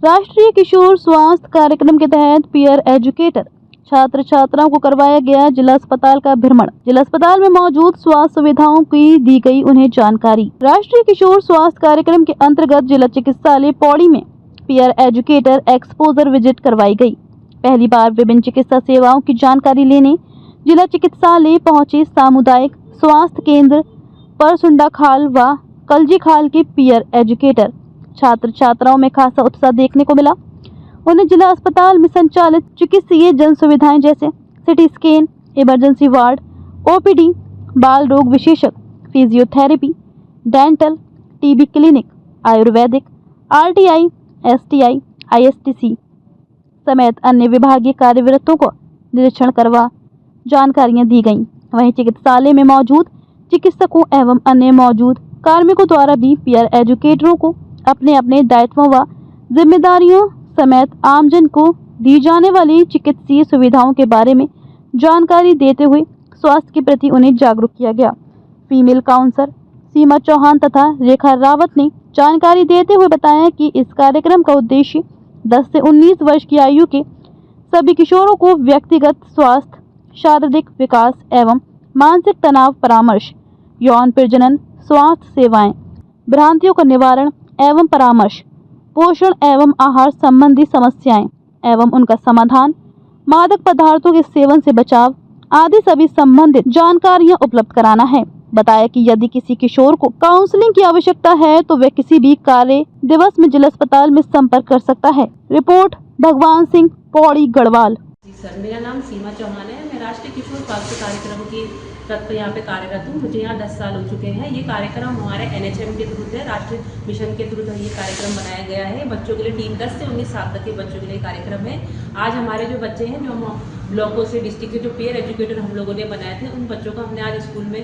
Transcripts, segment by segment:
राष्ट्रीय किशोर स्वास्थ्य कार्यक्रम के तहत पीयर एजुकेटर छात्र छात्राओं को करवाया गया जिला अस्पताल का भ्रमण। जिला अस्पताल में मौजूद स्वास्थ्य सुविधाओं की दी गई उन्हें जानकारी। राष्ट्रीय किशोर स्वास्थ्य कार्यक्रम के अंतर्गत जिला चिकित्सालय पौड़ी में पीयर एजुकेटर एक्सपोजर विजिट करवाई गई। पहली बार विभिन्न चिकित्सा सेवाओं की जानकारी लेने जिला चिकित्सालय पहुंचे सामुदायिक स्वास्थ्य केंद्र परसुंडा खाल व कलजी खाल के पीयर एजुकेटर छात्र छात्राओं में खासा उत्साह देखने को मिला। उन्हें जिला अस्पताल में संचालित चिकित्सीय जन सुविधाएं जैसे CT scan, emergency ward, OPD, बाल रोग विशेषज्ञ, physiotherapy, dental, TB clinic, Ayurvedic, RTI, STI, ISTC समेत अन्य विभागीय कार्यरतों को निरीक्षण करवा जानकारियां दी गईं। वहीं चिकित्सालय में मौजूद चिकित्सकों एवं अन्य मौजूद कार्मिकों द्वारा भी पीयर एजुकेटरों को अपने अपने दायित्वों व जिम्मेदारियों समेत आमजन को दी जाने वाली चिकित्सीय सुविधाओं के बारे में जानकारी देते हुए स्वास्थ्य के प्रति उन्हें जागरूक किया गया। फीमेल काउंसलर सीमा चौहान तथा रेखा रावत ने जानकारी देते हुए बताया कि इस कार्यक्रम का उद्देश्य 10 से 19 वर्ष की आयु के सभी किशोरों को व्यक्तिगत स्वास्थ्य, शारीरिक विकास एवं मानसिक तनाव परामर्श, यौन प्रजनन स्वास्थ्य सेवाएं, भ्रांतियों का निवारण एवं परामर्श, पोषण एवं आहार संबंधी समस्याएं एवं उनका समाधान, मादक पदार्थों के सेवन से बचाव आदि सभी संबंधित जानकारियां उपलब्ध कराना है। बताया कि यदि किसी किशोर को काउंसलिंग की आवश्यकता है तो वे किसी भी कार्य दिवस में जिला अस्पताल में संपर्क कर सकता है। रिपोर्ट भगवान सिंह, पौड़ी, गढ़वाल। जी सर, मेरा नाम सीमा चौहान है। मैं राष्ट्रीय किशोर स्वास्थ्य कार्यक्रम की तत्व यहाँ पे कार्यरत हूँ। मुझे यहाँ 10 साल हो चुके हैं। ये कार्यक्रम हमारे NHM के थ्रू है, राष्ट्रीय मिशन के थ्रू ये कार्यक्रम बनाया गया है। बच्चों के लिए टीम 10 से 19 साल तक के बच्चों के लिए कार्यक्रम है। आज हमारे जो बच्चे हैं, जो ब्लॉकों से डिस्ट्रिक्ट के जो पीयर एजुकेटर हम लोगों ने बनाए थे, उन बच्चों को हमने आज स्कूल में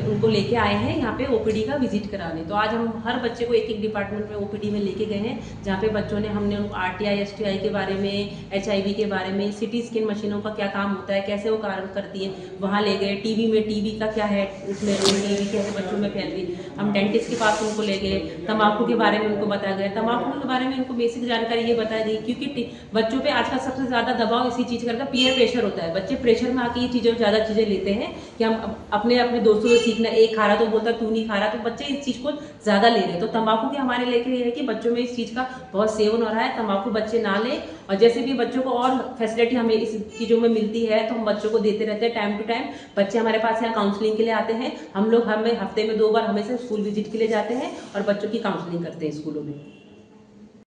उनको लेके आए हैं यहाँ पे ओपीडी का विजिट कराने। तो आज हम हर बच्चे को एक एक डिपार्टमेंट में ओपीडी में लेके गए हैं, जहाँ पे बच्चों ने हमने उनको आरटीआई, एसटीआई के बारे में, HIV के बारे में, सिटी स्कैन मशीनों का क्या काम होता है, कैसे वो काम करती है, वहाँ ले गए। टीबी में टीबी का क्या है, उसमें टीबी कैसे बच्चों में फैल रही, हम डेंटिस्ट के पास उनको ले गए। तम्बाकू के बारे में उनको बताया गया। तम्बाकू के बारे में उनको बेसिक जानकारी ये बताई गई, क्योंकि बच्चों पे आजकल सबसे ज़्यादा दबाव इसी चीज़ का पीयर प्रेशर होता है। बच्चे प्रेशर में आके ये चीज़ें ज़्यादा चीज़ें लेते हैं कि हम अपने दोस्तों से सीखना, एक खा रहा तो बोलता तू नहीं खा रहा, तो बच्चे इस चीज़ को ज़्यादा ले रहे हैं। तो तंबाकू के हमारे लेके ये है कि बच्चों में इस चीज़ का बहुत सेवन हो रहा है, तंबाकू बच्चे ना लें। और जैसे भी बच्चों को और फैसिलिटी हमें इस चीज़ों में मिलती है तो हम बच्चों को देते रहते हैं टाइम टू टाइम। बच्चे हमारे पास यहाँ काउंसलिंग के लिए आते हैं। हम लोग हमें हफ्ते में 2 बार हमेशा स्कूल विजिट के लिए जाते हैं और बच्चों की काउंसलिंग करते हैं स्कूलों में।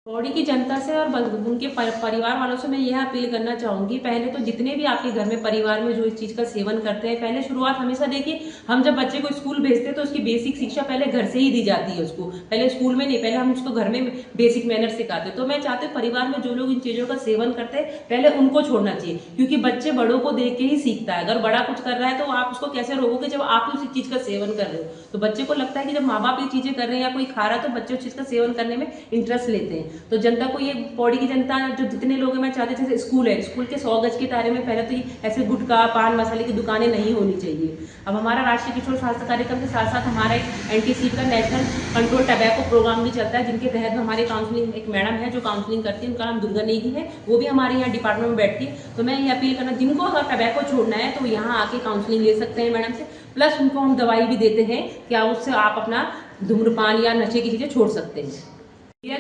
पौड़ी की जनता से और उनके परिवार वालों से मैं यह अपील करना चाहूँगी, पहले तो जितने भी आपके घर में परिवार में जो इस चीज़ का सेवन करते हैं, पहले शुरुआत हमेशा देखिए, हम जब बच्चे को स्कूल भेजते हैं तो उसकी बेसिक शिक्षा पहले घर से ही दी जाती है उसको, पहले स्कूल में नहीं, पहले हम उसको घर में बेसिक मैनर सिखाते हैं। तो मैं चाहती हूँ परिवार में जो लोग इन चीज़ों का सेवन करते हैं पहले उनको छोड़ना चाहिए, क्योंकि बच्चे बड़ों को देख के ही सीखता है। अगर बड़ा कुछ कर रहा है तो आप उसको कैसे रोकोगे जब आप उसी चीज़ का सेवन कर रहे हो। तो बच्चे को लगता है कि जब माँ बाप ये चीज़ें कर रहे हैं या कोई खा रहा है तो बच्चे उस चीज़ का सेवन करने में इंटरेस्ट लेते हैं। तो जनता को पौड़ी की जनता जो जितने लोग हैं, मैं चाहती हूँ जैसे स्कूल है, स्कूल के 100 गज के दायरे में पहले तो ऐसे गुटखा, पान मसाले की दुकानें नहीं होनी चाहिए। अब हमारा राष्ट्रीय किशोर स्वास्थ्य कार्यक्रम के साथ साथ हमारा NTC का नेशनल कंट्रोल टबैको प्रोग्राम भी चलता है, जिनके तहत हमारी काउंसलिंग एक मैडम है जो काउंसलिंग करती है, उनका नाम दुर्गा नेगी है, वो भी हमारे यहाँ डिपार्टमेंट में बैठती है। तो मैं ये अपील करना, जिनको अगर टबैको छोड़ना है तो यहाँ आके काउंसलिंग ले सकते हैं मैडम से, प्लस उनको हम दवाई भी देते हैं कि उससे आप अपना धूम्रपान या नशे की चीज़ें छोड़ सकते हैं।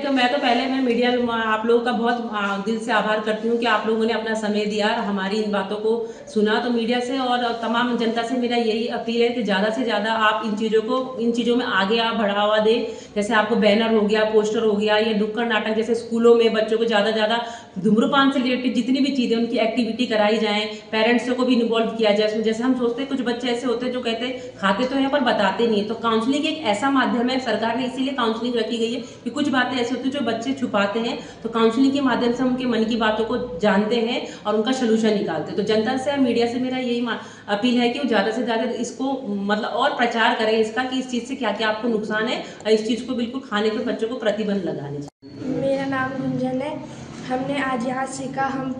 तो मैं तो पहले मीडिया आप लोगों का बहुत दिल से आभार करती हूँ कि आप लोगों ने अपना समय दिया और हमारी इन बातों को सुना। तो मीडिया से और तमाम जनता से मेरा यही अपील है कि ज़्यादा से ज़्यादा आप इन चीज़ों में आगे आप बढ़ावा दें। जैसे आपको बैनर हो गया, पोस्टर हो गया, या नुक्कड़ नाटक, जैसे स्कूलों में बच्चों को ज़्यादा धूम्रपान से रिलेटेड जितनी भी चीज़ें उनकी एक्टिविटी कराई जाएँ, पेरेंट्स को भी इन्वॉल्व किया जाए उसमें। जैसे हम सोचते हैं कुछ बच्चे ऐसे होते हैं जो कहते हैं खाते तो हैं पर बताते नहीं है। तो काउंसलिंग एक ऐसा माध्यम है, सरकार ने इसीलिए काउंसलिंग रखी गई है कि कुछ बातें ऐसी होती है जो बच्चे छुपाते हैं, तो काउंसलिंग के माध्यम से उनके मन की बातों को जानते हैं और उनका सलूशन निकालते हैं। तो जनता से, मीडिया से मेरा यही अपील है कि वो ज़्यादा से ज़्यादा इसको मतलब और प्रचार करें इसका, कि इस चीज़ से क्या क्या आपको नुकसान है और इस चीज़ को बिल्कुल खाने पे बच्चों को प्रतिबंध लगाने चाहिए। मेरा नाम गुंजन है। हमने आज यहाँ सीखा, हम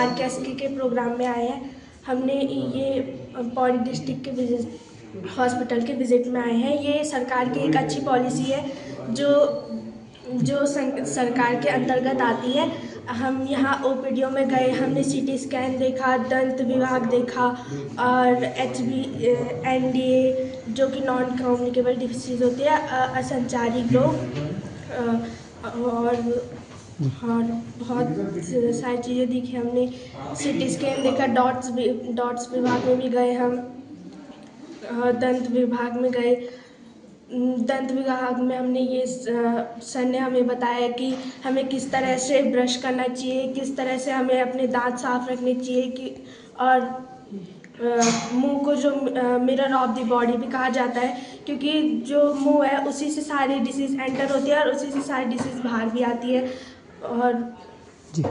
RKSK के प्रोग्राम में आए हैं। हमने ये पौड़ी डिस्ट्रिक्ट के हॉस्पिटल के विजिट में आए हैं। ये सरकार की एक अच्छी पॉलिसी है जो जो सरकार के अंतर्गत आती है। हम यहाँ ओपीडीओ में गए, हमने सीटी स्कैन देखा, दंत विभाग देखा और एनडीए जो कि नॉन कम्युनिकेबल डिसीज होती है, असंचारी रोग, और बहुत सारी चीज़ें देखी हमने। सीटी स्कैन देखा, डॉट्स विभाग में भी गए हम, दंत विभाग में गए। दंत विभाग में हमने ये सर ने हमें बताया कि हमें किस तरह से ब्रश करना चाहिए, किस तरह से हमें अपने दांत साफ रखने चाहिए, कि और मुंह को जो मिरर ऑफ द बॉडी भी कहा जाता है, क्योंकि जो मुंह है उसी से सारी डिसीज़ एंटर होती है और उसी से सारी डिसीज़ बाहर भी आती है। और जी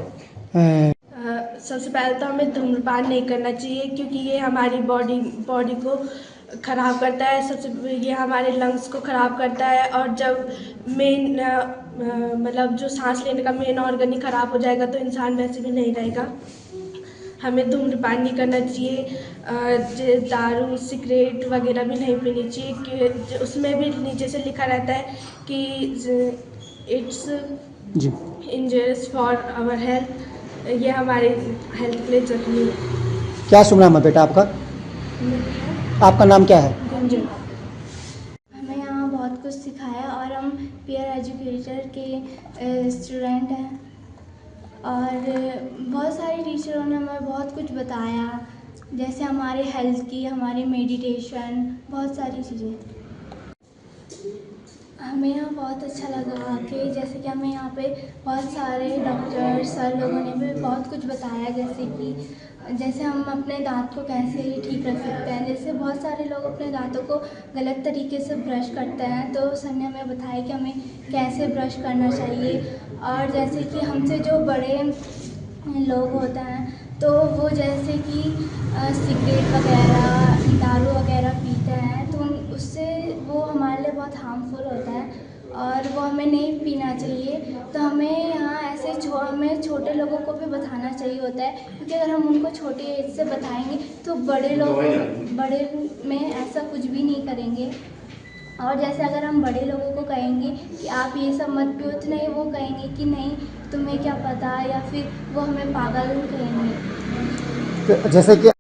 सबसे पहले तो हमें धूम्रपान नहीं करना चाहिए, क्योंकि ये हमारी बॉडी को ख़राब करता है। ये हमारे लंग्स को ख़राब करता है, और जब मेन मतलब जो सांस लेने का मेन ऑर्गन ही ख़राब हो जाएगा तो इंसान वैसे भी नहीं रहेगा। हमें धूम्रपान नहीं करना चाहिए, दारू सिगरेट वगैरह भी नहीं पीनी चाहिए, कि उसमें भी नीचे से लिखा रहता है कि इट्स जी इंजरियस फॉर आवर हेल्थ। ये हमारे हेल्थ के लिए जरूरी है। क्या शुभ नाम है बेटा आपका? आपका नाम क्या है? गुंजन। हमें यहाँ बहुत कुछ सिखाया और हम पीयर एजुकेटर के स्टूडेंट हैं, और बहुत सारे टीचरों ने हमें बहुत कुछ बताया, जैसे हमारे हेल्थ की, हमारे मेडिटेशन, बहुत सारी चीज़ें। हमें यहाँ बहुत अच्छा लगा कि जैसे कि हमें यहाँ पे बहुत सारे डॉक्टर सर लोगों ने भी बहुत कुछ बताया, जैसे हम अपने दांत को कैसे ठीक रख सकते हैं। जैसे बहुत सारे लोग अपने दांतों को गलत तरीके से ब्रश करते हैं, तो सर ने हमें बताया कि हमें कैसे ब्रश करना चाहिए। और जैसे कि हमसे जो बड़े लोग होते हैं, तो वो जैसे कि सिगरेट वगैरह, दारू वगैरह पीते हैं, तो उससे वो हमारे लिए बहुत हार्मफुल होता है और वो हमें नहीं पीना चाहिए। तो हमें यहाँ ऐसे हमें छोटे लोगों को भी बताना चाहिए होता है, क्योंकि अगर हम उनको छोटी एज से बताएंगे तो बड़े में ऐसा कुछ भी नहीं करेंगे। और जैसे अगर हम बड़े लोगों को कहेंगे कि आप ये सब मत पियो, तो नहीं, वो कहेंगे कि नहीं तुम्हें क्या पता, या फिर वो हमें पागल कहेंगे। तो जैसे कि